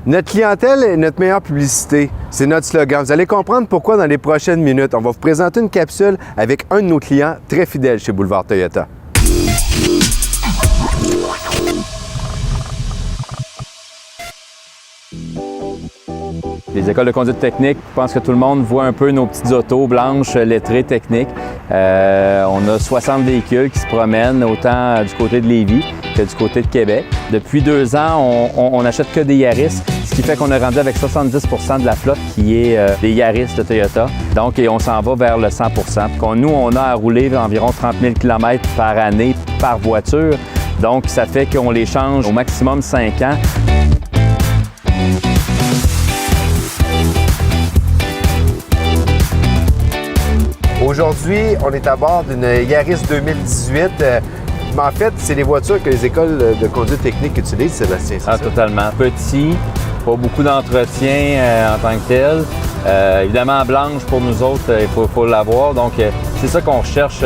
Notre clientèle est notre meilleure publicité. C'est notre slogan. Vous allez comprendre pourquoi dans les prochaines minutes. On va vous présenter une capsule avec un de nos clients très fidèles chez Boulevard Toyota. Les écoles de conduite technique, je pense que tout le monde voit un peu nos petites autos blanches, lettrées, techniques. On a 60 véhicules qui se promènent autant du côté de Lévis que du côté de Québec. Depuis 2 ans, on n'achète que des Yaris, ce qui fait qu'on est rendu avec 70 % de la flotte qui est des Yaris de Toyota. Donc, on s'en va vers le 100 %. Nous, on a à rouler environ 30 000 km par année par voiture. Donc, ça fait qu'on les change au maximum 5 ans. Aujourd'hui, on est à bord d'une Yaris 2018. Mais en fait, c'est les voitures que les écoles de conduite technique utilisent, Sébastien. Totalement. Petit, pas beaucoup d'entretien en tant que tel. Évidemment, blanche pour nous autres, il faut l'avoir. Donc, c'est ça qu'on recherche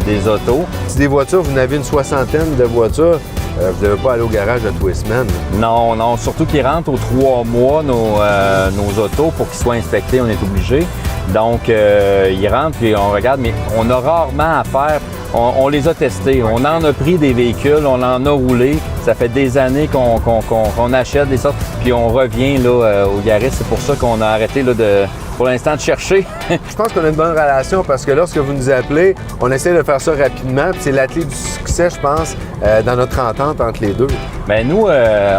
des autos. Si des voitures, vous en avez une 60aine de voitures, vous ne devez pas aller au garage à tous les semaines. Non, surtout qu'ils rentrent aux 3 mois, nos autos, pour qu'ils soient inspectés, on est obligé. Donc, ils rentrent et on regarde, mais on a rarement à faire. On les a testés. On en a pris des véhicules, on en a roulé. Ça fait des années qu'on achète des sortes, puis on revient là, au Yaris. C'est pour ça qu'on a arrêté là, pour l'instant de chercher. Je pense qu'on a une bonne relation parce que lorsque vous nous appelez, on essaie de faire ça rapidement. Puis c'est la clé du succès, je pense, dans notre entente entre les deux. Bien, nous,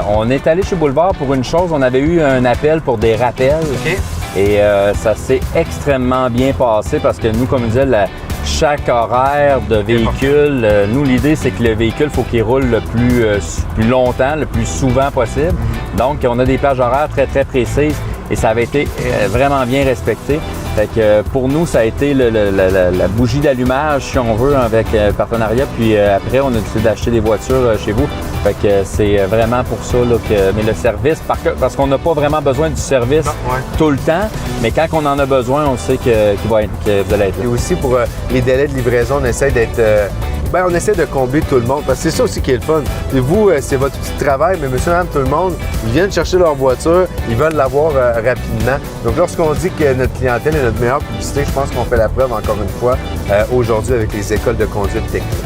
on est allé chez Boulevard pour une chose. On avait eu un appel pour des rappels. OK. Et ça s'est extrêmement bien passé parce que nous, comme je disais, chaque horaire de véhicule, nous, l'idée, c'est que le véhicule, il faut qu'il roule le plus longtemps, le plus souvent possible. Donc, on a des plages horaires très, très précises et ça avait été vraiment bien respecté. Fait que pour nous, ça a été la bougie d'allumage, si on veut, avec un partenariat. Puis après, on a décidé d'acheter des voitures chez vous. Fait que c'est vraiment pour ça là, mais le service, parce qu'on n'a pas vraiment besoin du service tout le temps, mais quand on en a besoin, on sait que vous allez être là. Et aussi pour les délais de livraison, on essaie d'être... on essaie de combler tout le monde, parce que c'est ça aussi qui est le fun. Et vous, c'est votre petit travail, mais monsieur, madame, tout le monde, ils viennent chercher leur voiture, ils veulent l'avoir rapidement. Donc lorsqu'on dit que notre clientèle est notre meilleure publicité, je pense qu'on fait la preuve encore une fois aujourd'hui avec les écoles de conduite technique.